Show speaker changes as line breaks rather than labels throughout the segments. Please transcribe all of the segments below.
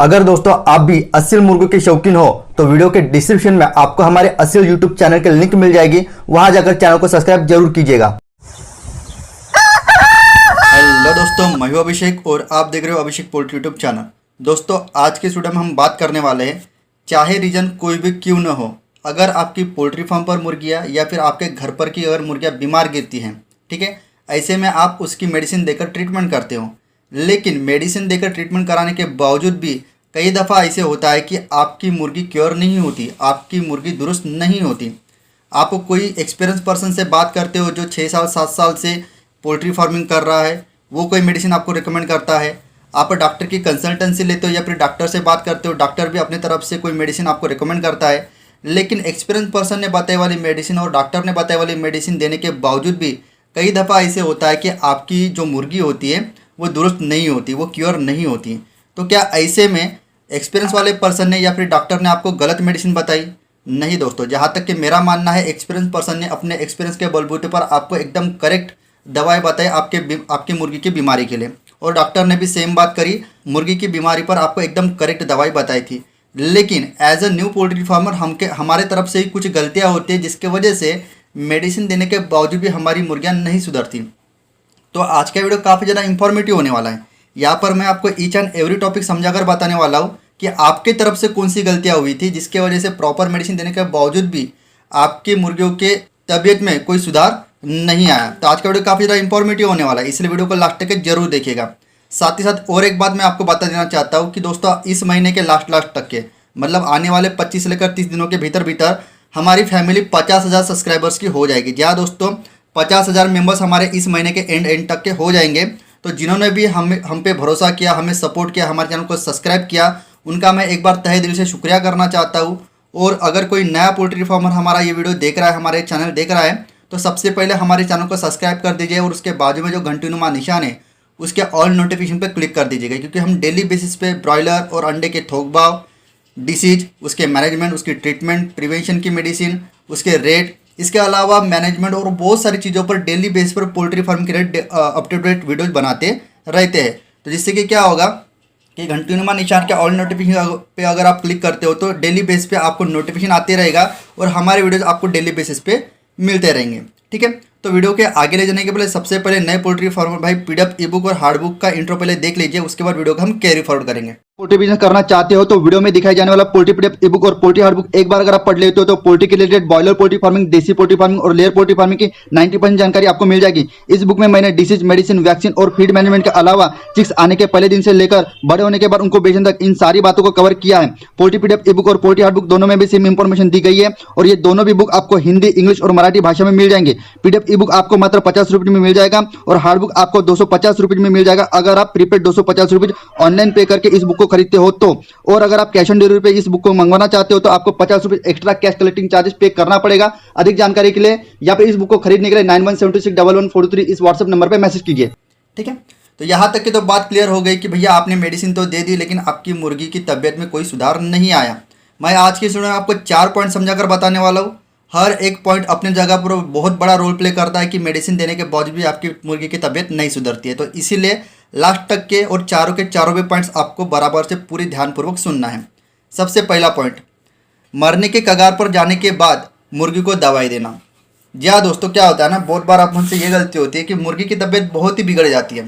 अगर दोस्तों आप भी असील मुर्गों के शौकीन हो तो वीडियो के डिस्क्रिप्शन में आपको हमारे असील यूट्यूब चैनल के लिंक मिल जाएगी। वहां जाकर चैनल को सब्सक्राइब जरूर कीजिएगा।
हेलो दोस्तों, मैं हूं अभिषेक और आप देख रहे हो अभिषेक पोल्ट्री यूट्यूब चैनल। दोस्तों आज के वीडियो में हम बात करने वाले हैं, चाहे रीजन कोई भी क्यों न हो, अगर आपकी पोल्ट्री फार्म पर मुर्गियाँ या फिर आपके घर पर की अगर मुर्गियाँ बीमार गिरती हैं, ठीक है, ऐसे में आप उसकी मेडिसिन देकर ट्रीटमेंट करते हो। लेकिन मेडिसिन देकर ट्रीटमेंट कराने के बावजूद भी कई दफ़ा ऐसे होता है कि आपकी मुर्गी क्योर नहीं होती, आपकी मुर्गी दुरुस्त नहीं होती। आप कोई एक्सपीरियंस पर्सन से बात करते हो जो 6 साल 7 साल से पोल्ट्री फार्मिंग कर रहा है, वो कोई मेडिसिन आपको रिकमेंड करता है। आप डॉक्टर की कंसल्टेंसी लेते हो या फिर डॉक्टर से बात करते हो, डॉक्टर भी अपनी तरफ से कोई मेडिसिन आपको रिकमेंड करता है। लेकिन एक्सपीरियंस पर्सन ने बताई वाली मेडिसिन और डॉक्टर ने बताई वाली मेडिसिन देने के बावजूद भी कई दफ़ा ऐसे होता है कि आपकी जो मुर्गी होती है वो दुरुस्त नहीं होती, वो क्योर नहीं होती। तो क्या ऐसे में एक्सपीरियंस वाले पर्सन ने या फिर डॉक्टर ने आपको गलत मेडिसिन बताई? नहीं दोस्तों, जहाँ तक कि मेरा मानना है एक्सपीरियंस पर्सन ने अपने एक्सपीरियंस के बलबूते पर आपको एकदम करेक्ट दवाई बताई आपकी मुर्गी की बीमारी के लिए। और डॉक्टर ने भी सेम बात करी, मुर्गी की बीमारी पर आपको एकदम करेक्ट दवाई बताई थी। लेकिन as a new poultry farmer हमारे तरफ से ही कुछ गलतियाँ होती है जिसके वजह से मेडिसिन देने के बावजूद भी हमारी मुर्गियाँ नहीं सुधरती। तो आज का वीडियो काफ़ी ज़्यादा इंफॉर्मेटिव होने वाला है। यहाँ पर मैं आपको ईच एंड एवरी टॉपिक समझाकर बताने वाला हूँ कि आपकी तरफ से कौन सी गलतियाँ हुई थी जिसके वजह से प्रॉपर मेडिसिन देने के बावजूद भी आपकी मुर्गियों के तबीयत में कोई सुधार नहीं आया। तो आज का वीडियो काफ़ी ज़्यादा इंफॉर्मेटिव होने वाला है, इसलिए वीडियो को लास्ट तक जरूर देखिएगा। साथ ही साथ और एक बात मैं आपको बता देना चाहता हूँ कि दोस्तों इस महीने के लास्ट तक के मतलब आने वाले 25 से लेकर 30 दिनों के भीतर हमारी फैमिली 50,000 सब्सक्राइबर्स की हो जाएगी। जहाँ दोस्तों 50,000 मेंबर्स हमारे इस महीने के एंड तक के हो जाएंगे। तो जिन्होंने भी हम पे भरोसा किया, हमें सपोर्ट किया, हमारे चैनल को सब्सक्राइब किया, उनका मैं एक बार तहे दिल से शुक्रिया करना चाहता हूँ। और अगर कोई नया पोल्ट्री फार्मर हमारा ये वीडियो देख रहा है, हमारे चैनल देख रहा है, तो सबसे पहले हमारे चैनल को सब्सक्राइब कर दीजिए और उसके बाजू में जो घंटीनुमा निशान है उसके ऑल नोटिफिकेशन पर क्लिक कर दीजिएगा। क्योंकि हम डेली बेसिस पे ब्रॉयलर और अंडे के थोक भाव, डिसीज, उसके मैनेजमेंट, उसकी ट्रीटमेंट, प्रिवेंशन की मेडिसिन, उसके रेट, इसके अलावा मैनेजमेंट और बहुत सारी चीज़ों पर डेली बेस पर पोल्ट्री फार्म के rate up to date videos बनाते रहते हैं। तो जिससे कि क्या होगा कि घंटीनुमा निशान के ऑल नोटिफिकेशन पे अगर आप क्लिक करते हो तो डेली बेस पे आपको नोटिफिकेशन आते रहेगा और हमारे वीडियोज आपको डेली बेसिस पे मिलते रहेंगे। ठीक है, तो वीडियो के आगे ले जाने के पहले सबसे पहले नए पोल्ट्री फार्मर भाई पीडीएफ ई बुक और हार्ड बुक का इंट्रो पहले देख लीजिए, उसके बाद वीडियो को हम कैरी फॉरवर्ड करेंगे। पोल्ट्री बिजनेस करना चाहते हो तो वीडियो में दिखाई जाने वाला पोल्ट्री पीडीएफ ई बुक और पोल्ट्री हार्ड बुक एक बार अगर आप पढ़ लेते हो तो पोल्ट्री के रिलेटेड बॉयलर पोल्ट्री फार्मिंग, देसी पोल्ट्री फार्मिंग और लेयर पोल्ट्री फार्मिंग की 90% जानकारी आपको मिल जाएगी। इस बुक में मैंने डिसीज, मेडिसिन, वैक्सीन और फीड मैनेजमेंट के अलावा चिक्स आने के पहले दिन से लेकर बड़े होने के बाद उनको बेचने तक इन सारी बातों को कवर किया है। पोल्ट्री पीडीएफ ई बुक और पोल्ट्री हार्ड बुक दोनों में भी सेम इंफॉर्मेशन दी गई है और ये दोनों भी बुक आपको हिंदी, इंग्लिश और मराठी भाषा में मिल जाएंगे। पीडीएफ ई बुक आपको मात्र 50 रुपये में मिल जाएगा और हार्ड बुक आपको 250 रुपये में मिल जाएगा अगर आप प्रीपेड 250 रुपये ऑनलाइन पे करके इस बुक को खरीदते हो तो। और अगर आप कैश ऑन डिलीवरी पे इस बुक को मंगवाना चाहते हो तो आपको 50 रुपये एक्स्ट्रा कैश कलेक्टिंग चार्जेस पे करना पड़ेगा। अधिक जानकारी के लिए या फिर इस बुक को खरीदने के लिए 91761143 इस व्हाट्सएप नंबर पर मैसेज कीजिए। ठीक है, तो यहाँ तक की तो बात क्लियर हो गई कि भैया आपने मेडिसिन तो दे दी लेकिन आपकी मुर्गी की तबियत में कोई सुधार नहीं आया। मैं आज की वीडियो में आपको 4 पॉइंट समझाकर बताने वाला हूँ। हर एक पॉइंट अपने जगह पर बहुत बड़ा रोल प्ले करता है कि मेडिसिन देने के बावजूद भी आपकी मुर्गी की तबीयत नहीं सुधरती है। तो इसीलिए लास्ट तक के और चारों के चारों भी पॉइंट्स आपको बराबर से पूरी ध्यानपूर्वक सुनना है। सबसे पहला पॉइंट, मरने के कगार पर जाने के बाद मुर्गी को दवाई देना। जी हाँ दोस्तों, क्या होता है ना, बहुत बार आप हमसे ये गलती होती है कि मुर्गी की तबीयत बहुत ही बिगड़ जाती है।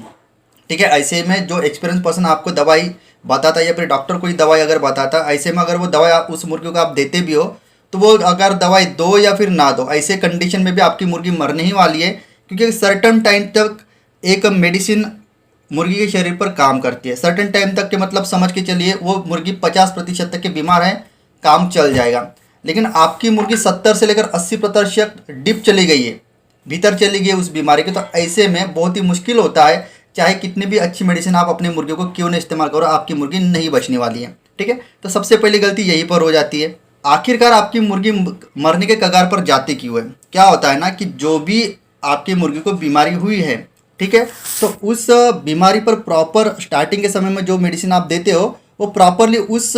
ठीक है, ऐसे में जो एक्सपीरियंस पर्सन आपको दवाई बताता है या फिर डॉक्टर कोई दवाई अगर बताता है, ऐसे में अगर वो दवाई उस मुर्गी को आप देते भी हो तो वो अगर दवाई दो या फिर ना दो, ऐसे कंडीशन में भी आपकी मुर्गी मरने ही वाली है। क्योंकि सर्टन टाइम तक एक मेडिसिन मुर्गी के शरीर पर काम करती है। सर्टन टाइम तक के मतलब समझ के चलिए वो मुर्गी 50% तक के बीमार है, काम चल जाएगा। लेकिन आपकी मुर्गी 70 से लेकर 80% डिप चली गई है, भीतर चली गई है उस बीमारी की। तो ऐसे में बहुत ही मुश्किल होता है, चाहे कितनी भी अच्छी मेडिसिन आप अपने मुर्गियों को क्यों नहीं इस्तेमाल करो, आपकी मुर्गी नहीं बचने वाली है। ठीक है, तो सबसे पहली गलती यहीं पर हो जाती है। आखिरकार आपकी मुर्गी मरने के कगार पर जाती क्यों है? क्या होता है ना कि जो भी आपकी मुर्गी को बीमारी हुई है, ठीक है, तो उस बीमारी पर प्रॉपर स्टार्टिंग के समय में जो मेडिसिन आप देते हो वो प्रॉपरली उस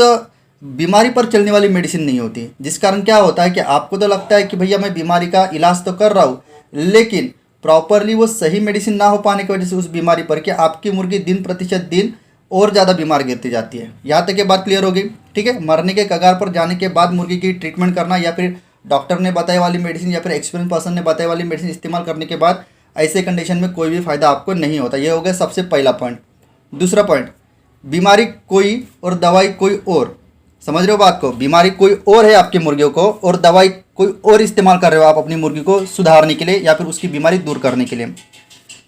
बीमारी पर चलने वाली मेडिसिन नहीं होती। जिस कारण क्या होता है कि आपको तो लगता है कि भैया मैं बीमारी का इलाज तो कर रहा हूँ, लेकिन प्रॉपरली वो सही मेडिसिन ना हो पाने की वजह से उस बीमारी पर कि आपकी मुर्गी दिन प्रतिशत दिन और ज़्यादा बीमार गिरती जाती है। यहाँ तक ये बात क्लियर होगी, ठीक है। मरने के कगार पर जाने के बाद मुर्गी की ट्रीटमेंट करना या फिर डॉक्टर ने बताई वाली मेडिसिन या फिर एक्सपीरियंस पर्सन ने बताई वाली मेडिसिन इस्तेमाल करने के बाद ऐसे कंडीशन में कोई भी फ़ायदा आपको नहीं होता। ये हो गया सबसे पहला पॉइंट। दूसरा पॉइंट, बीमारी कोई और दवाई कोई और। समझ रहे हो बात को? बीमारी कोई और है आपकी मुर्गियों को और दवाई कोई और इस्तेमाल कर रहे हो आप अपनी मुर्गी को सुधारने के लिए या फिर उसकी बीमारी दूर करने के लिए।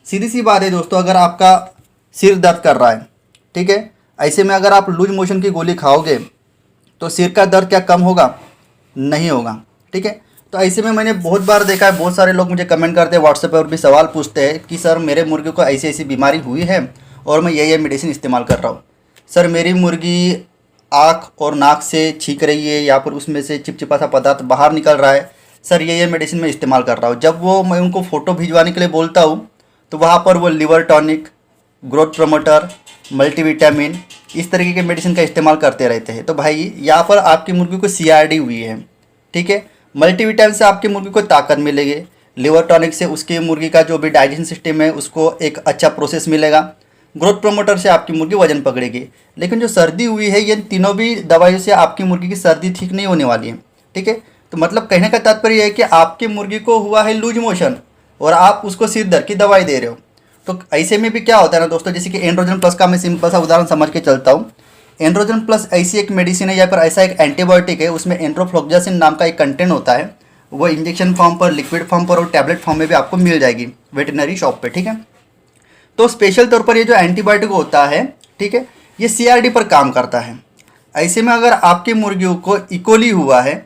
सीधी सी बात है दोस्तों, अगर आपका सिर दर्द कर रहा है, ठीक है, ऐसे में अगर आप लूज मोशन की गोली खाओगे तो सिर का दर्द क्या कम होगा? नहीं होगा, ठीक है। तो ऐसे में मैंने बहुत बार देखा है, बहुत सारे लोग मुझे कमेंट करते हैं, व्हाट्सएप पर भी सवाल पूछते हैं कि सर मेरे मुर्गी को ऐसी ऐसी बीमारी हुई है और मैं ये मेडिसिन इस्तेमाल कर रहा हूँ। सर मेरी मुर्गी आँख और नाक से छींक रही है या फिर उसमें से चिपचिपा सा पदार्थ बाहर निकल रहा है, सर ये मेडिसिन मैं इस्तेमाल कर रहा हूँ। जब वो मैं उनको फ़ोटो भिजवाने के लिए बोलता हूँ तो वहाँ पर वो liver tonic, growth promoter, multivitamin इस तरीके के मेडिसिन का इस्तेमाल करते रहते हैं। तो भाई यहाँ पर आपकी मुर्गी को CRD हुई है, ठीक है। मल्टीविटामिन से आपकी मुर्गी को ताकत मिलेगी, लिवर टॉनिक से उसकी मुर्गी का जो भी डाइजेशन सिस्टम है उसको एक अच्छा प्रोसेस मिलेगा, ग्रोथ प्रमोटर से आपकी मुर्गी वजन पकड़ेगी। लेकिन जो सर्दी हुई है ये तीनों भी दवाइयों से आपकी मुर्गी की सर्दी ठीक नहीं होने वाली है, ठीक है। तो मतलब कहने का तात्पर्य है कि आपकी मुर्गी को हुआ है लूज मोशन और आप उसको सिर दर्द की दवाई दे रहे हो। तो ऐसे में भी क्या होता है ना दोस्तों, जैसे कि एंड्रोजन प्लस का मैं सिंपल सा उदाहरण समझ के चलता हूँ। एंड्रोजन प्लस ऐसी एक मेडिसिन है या फिर ऐसा एक एंटीबायोटिक है, उसमें एंट्रोफ्लोक्सासिन नाम का एक कंटेंट होता है। वो इंजेक्शन फॉर्म पर, लिक्विड फॉर्म पर और टैबलेट फॉर्म में भी आपको मिल जाएगी वेटनरी शॉप पे, ठीक है। तो स्पेशल तौर पर ये जो एंटीबायोटिक होता है, ठीक है, ये CRD पर काम करता है। ऐसे में अगर आपकी मुर्गियों को इकोली हुआ है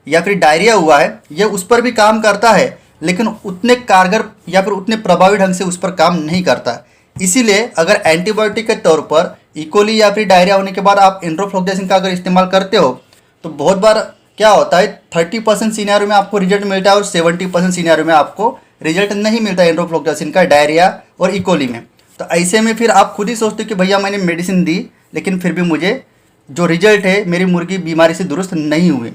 या फिर डायरिया हुआ है, ये उस पर भी काम करता है लेकिन उतने कारगर या फिर उतने प्रभावी ढंग से उस पर काम नहीं करता। इसीलिए अगर एंटीबायोटिक के तौर पर इकोली या फिर डायरिया होने के बाद आप एंट्रोफ्लोक्सासिन का अगर इस्तेमाल करते हो तो बहुत बार क्या होता है 30% सीनियर में आपको रिजल्ट मिलता है और 70% सीनियर में आपको रिजल्ट नहीं मिलता है एंट्रोफ्लोक्सासिन का डायरिया और इकोली में। तो ऐसे में फिर आप खुद ही सोचते हो कि भैया मैंने मेडिसिन दी लेकिन फिर भी मुझे जो रिजल्ट है मेरी मुर्गी बीमारी से दुरुस्त नहीं हुई।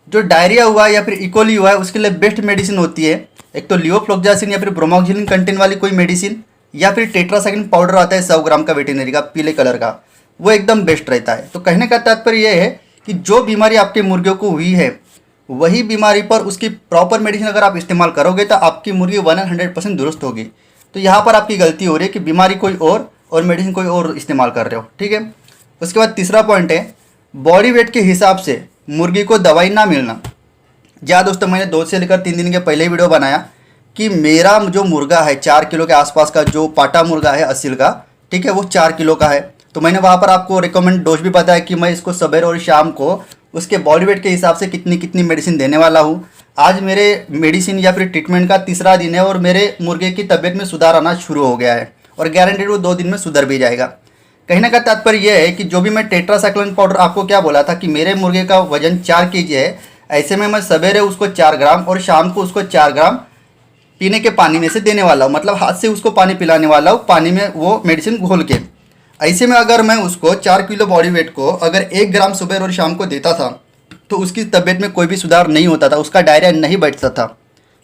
जो डायरिया हुआ है या फिर इकोली हुआ है उसके लिए बेस्ट मेडिसिन होती है एक तो लियोफ्लोक्सासिन या फिर ब्रोमोक्सिलिन कंटेंट वाली कोई मेडिसिन या फिर टेट्रासाइक्लिन पाउडर आता है 100 ग्राम का वेटेनरी का पीले कलर का, वो एकदम बेस्ट रहता है। तो कहने का तात्पर्य यह है कि जो बीमारी आपके मुर्गियों को हुई है वही बीमारी पर उसकी प्रॉपर मेडिसिन अगर आप इस्तेमाल करोगे तो आपकी मुर्गी 100% दुरुस्त होगी। तो यहाँ पर आपकी गलती हो रही है कि बीमारी कोई और मेडिसिन कोई और इस्तेमाल कर रहे हो, ठीक है। उसके बाद तीसरा पॉइंट है बॉडी वेट के हिसाब से मुर्गी को दवाई ना मिलना। जहाँ दोस्तों मैंने 2 से लेकर 3 दिन के पहले वीडियो बनाया कि मेरा जो मुर्गा है 4 किलो के आसपास का जो पाटा मुर्गा है असील का, ठीक है, वो 4 किलो का है। तो मैंने वहाँ पर आपको रिकमेंड डोज भी बताया कि मैं इसको सवेरे और शाम को उसके बॉडी वेट के हिसाब से कितनी कितनी मेडिसिन देने वाला हूँ। आज मेरे मेडिसिन या फिर ट्रीटमेंट का तीसरा दिन है और मेरे मुर्गे की तबीयत में सुधार आना शुरू हो गया है और गारंटेड वो 2 दिन में सुधर भी जाएगा। कहने का तात्पर्य यह है कि जो भी मैं टेट्रासाइक्लिन पाउडर आपको क्या बोला था कि मेरे मुर्गे का वजन 4 kg है, ऐसे में मैं सवेरे उसको 4 ग्राम और शाम को उसको 4 ग्राम पीने के पानी में से देने वाला हूँ, मतलब हाथ से उसको पानी पिलाने वाला हूँ, पानी में वो मेडिसिन घोल के। ऐसे में अगर मैं उसको 4 किलो बॉडी वेट को अगर 1 ग्राम सुबह और शाम को देता था तो उसकी तबीयत में कोई भी सुधार नहीं होता था, उसका डायरिया नहीं बैठता था।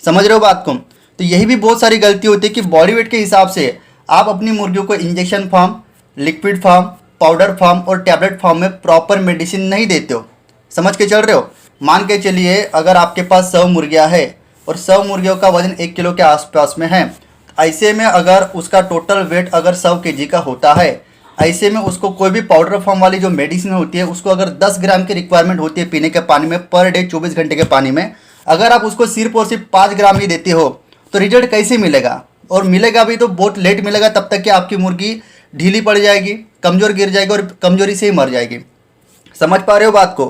समझ रहे हो बात को? तो यही भी बहुत सारी गलती होती है कि बॉडी वेट के हिसाब से आप अपनी मुर्गियों को injection form, liquid form, powder form और टैबलेट फॉर्म में प्रॉपर मेडिसिन नहीं देते हो। समझ के चल रहे हो? मान के चलिए अगर आपके पास 100 मुर्गियाँ है और 100 मुर्गियों का वजन 1 किलो के आसपास में है, ऐसे में अगर उसका टोटल वेट अगर 100 kg का होता है, ऐसे में उसको कोई भी पाउडर फॉर्म वाली जो मेडिसिन होती है उसको अगर 10 ग्राम की रिक्वायरमेंट होती है पीने के पानी में पर डे 24 घंटे के पानी में, अगर आप उसको सिर्फ और सिर्फ 5 ग्राम ही देते हो तो रिजल्ट कैसे मिलेगा? और मिलेगा भी तो बहुत लेट मिलेगा, तब तक कि आपकी मुर्गी ढीली पड़ जाएगी, कमज़ोर गिर जाएगी और कमजोरी से ही मर जाएगी। समझ पा रहे हो बात को?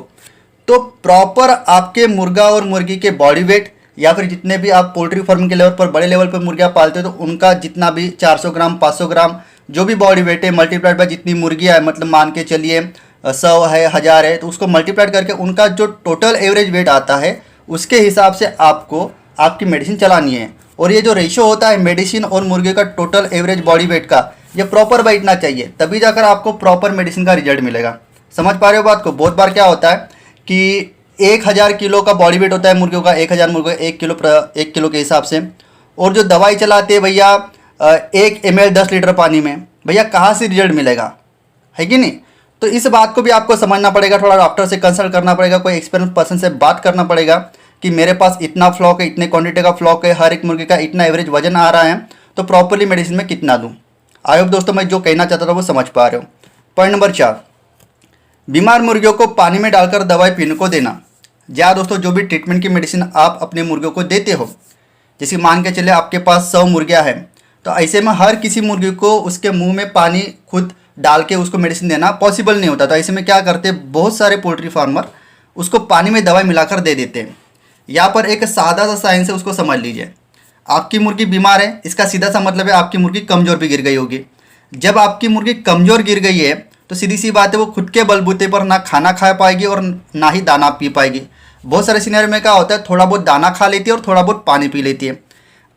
तो प्रॉपर आपके मुर्गा और मुर्गी के बॉडी वेट या फिर जितने भी आप पोल्ट्री फार्म के लेवल पर बड़े लेवल पर मुर्गियाँ पालते हो तो उनका जितना भी 400 ग्राम 500 ग्राम जो भी बॉडी वेट है मल्टीप्लाइड बाय जितनी मुर्गियाँ है, मतलब मान के चलिए 100 है 1000 है, तो उसको मल्टीप्लाइड करके उनका जो टोटल एवरेज वेट आता है उसके हिसाब से आपको आपकी मेडिसिन चलानी है। और ये जो रेशियो होता है मेडिसिन और मुर्गे का टोटल एवरेज बॉडी वेट का, ये प्रॉपर बैठना चाहिए, तभी जाकर आपको प्रॉपर मेडिसिन का रिजल्ट मिलेगा। समझ पा रहे हो बात को? बहुत बार क्या होता है कि 1000 किलो का बॉडी वेट होता है मुर्गियों का, 1000 मुर्गे 1 किलो के हिसाब से, और जो दवाई चलाते हैं भैया 1 ml 10 लीटर पानी में, भैया कहाँ से रिजल्ट मिलेगा? है कि नहीं। तो इस बात को भी आपको समझना पड़ेगा, थोड़ा डॉक्टर से कंसल्ट करना पड़ेगा, कोई एक्सपीरियंस पर्सन से बात करना पड़ेगा कि मेरे पास इतना फ्लॉक है, इतने क्वांटिटी का फ्लॉक है, हर एक मुर्गी का इतना एवरेज वजन आ रहा है, तो प्रॉपरली मेडिसिन में कितना दूँ। आई होप दोस्तों मैं जो कहना चाहता था वो समझ पा रहे हो। पॉइंट नंबर 4, बीमार मुर्गियों को पानी में डालकर दवाई पीने को देना। या दोस्तों जो भी ट्रीटमेंट की मेडिसिन आप अपने मुर्गियों को देते हो, जैसे मान के चले आपके पास 100 मुर्गियाँ हैं, तो ऐसे में हर किसी मुर्गी को उसके मुंह में पानी खुद डाल के उसको मेडिसिन देना पॉसिबल नहीं होता। तो ऐसे में क्या करते हैं, बहुत सारे पोल्ट्री फार्मर उसको पानी में दवाई मिलाकर दे देते हैं। यहाँ पर एक सादा सा साइंस है, उसको समझ लीजिए। आपकी मुर्गी बीमार है, इसका सीधा सा मतलब है आपकी मुर्गी कमज़ोर भी गिर गई होगी। जब आपकी मुर्गी कमज़ोर गिर गई है तो सीधी सी बात है वो खुद के बलबूते पर ना खाना खा पाएगी और ना ही दाना पी पाएगी। बहुत सारे सिनेरियो में क्या होता है, थोड़ा बहुत दाना खा लेती है और थोड़ा बहुत पानी पी लेती है।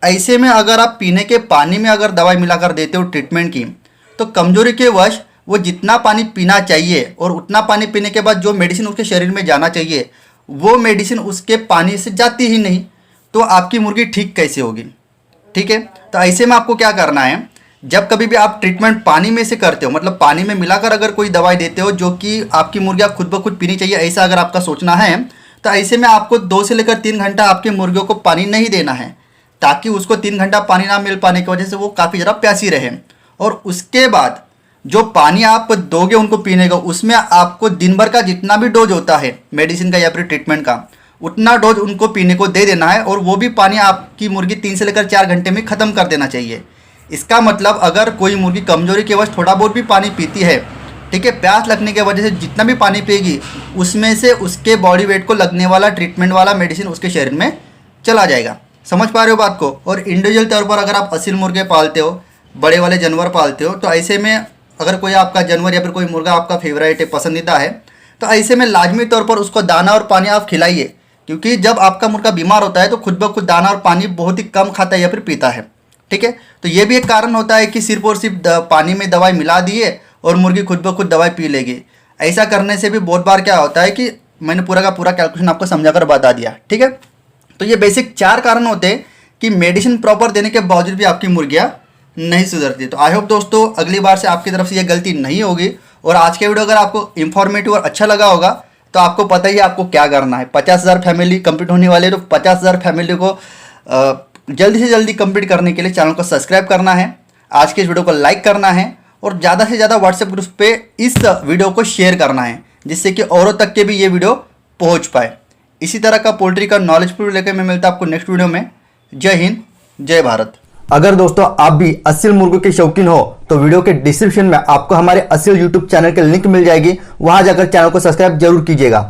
ऐसे में अगर आप पीने के पानी में अगर दवाई मिलाकर देते हो ट्रीटमेंट की, तो कमजोरी के वश वो जितना पानी पीना चाहिए और उतना पानी पीने के बाद जो मेडिसिन उसके शरीर में जाना चाहिए वो मेडिसिन उसके पानी से जाती ही नहीं, तो आपकी मुर्गी ठीक कैसे होगी। ठीक है, तो ऐसे में आपको क्या करना है, जब कभी भी आप ट्रीटमेंट पानी में से करते हो, मतलब पानी में मिलाकर अगर कोई दवाई देते हो जो कि आपकी मुर्गियाँ खुद ब खुद पीनी चाहिए, ऐसा अगर आपका सोचना है, तो ऐसे में आपको 2 से लेकर 3 घंटा आपकी मुर्गियों को पानी नहीं देना है, ताकि उसको 3 घंटा पानी ना मिल पाने की वजह से वो काफ़ी ज़्यादा प्यासी रहे। और उसके बाद जो पानी आप दोगे उनको पीने का, उसमें आपको दिन भर का जितना भी डोज होता है मेडिसिन का या फिर ट्रीटमेंट का, उतना डोज उनको पीने को दे देना है। और वो भी पानी आपकी मुर्गी 3 से लेकर 4 घंटे में ख़त्म कर देना चाहिए। इसका मतलब अगर कोई मुर्गी कमजोरी के वजह थोड़ा बहुत भी पानी पीती है, ठीक है, प्यास लगने की वजह से जितना भी पानी पिएगी उसमें से उसके बॉडी वेट को लगने वाला ट्रीटमेंट वाला मेडिसिन उसके शरीर में चला जाएगा। समझ पा रहे हो बात को। और इंडिविजुअल तौर पर अगर आप असील मुर्गे पालते हो, बड़े वाले जानवर पालते हो, तो ऐसे में अगर कोई आपका जानवर या फिर कोई मुर्गा आपका फेवरेट है, पसंदीदा है, तो ऐसे में लाजमी तौर पर उसको दाना और पानी आप खिलाइए। क्योंकि जब आपका मुर्गा बीमार होता है तो खुद ब खुद दाना और पानी बहुत ही कम खाता है या फिर पीता है। ठीक है, तो ये भी एक कारण होता है कि सिर्फ और सिर्फ पानी में दवाई मिला दिए और मुर्गी खुद ब खुद दवाई पी लेगी। ऐसा करने से भी बहुत बार क्या होता है कि मैंने पूरा का पूरा कैलकुलेशन आपको समझा कर बता दिया। ठीक है, तो ये बेसिक 4 कारण होते हैं कि मेडिसिन प्रॉपर देने के बावजूद भी आपकी मुर्गियाँ नहीं सुधरती। तो आई होप दोस्तों अगली बार से आपकी तरफ से ये गलती नहीं होगी। और आज के वीडियो अगर आपको इन्फॉर्मेटिव और अच्छा लगा होगा तो आपको पता ही है आपको क्या करना है। 50,000 फैमिली कंप्लीट होने वाले, तो 50,000 फैमिली को जल्दी से जल्दी कंप्लीट करने के लिए चैनल को सब्सक्राइब करना है, आज के इस वीडियो को लाइक करना है और ज़्यादा से ज़्यादा व्हाट्सएप ग्रुप पे इस वीडियो को शेयर करना है, जिससे कि औरों तक के भी ये वीडियो पहुंच पाए। इसी तरह का पोल्ट्री का नॉलेजफुल लेकर मैं मिलता आपको नेक्स्ट वीडियो में। जय हिंद, जय भारत।
अगर दोस्तों आप भी असील मुर्गों के शौकीन हो तो वीडियो के डिस्क्रिप्शन में आपको हमारे असील यूट्यूब चैनल के लिंक मिल जाएगी, वहां जाकर चैनल को सब्सक्राइब जरूर कीजिएगा।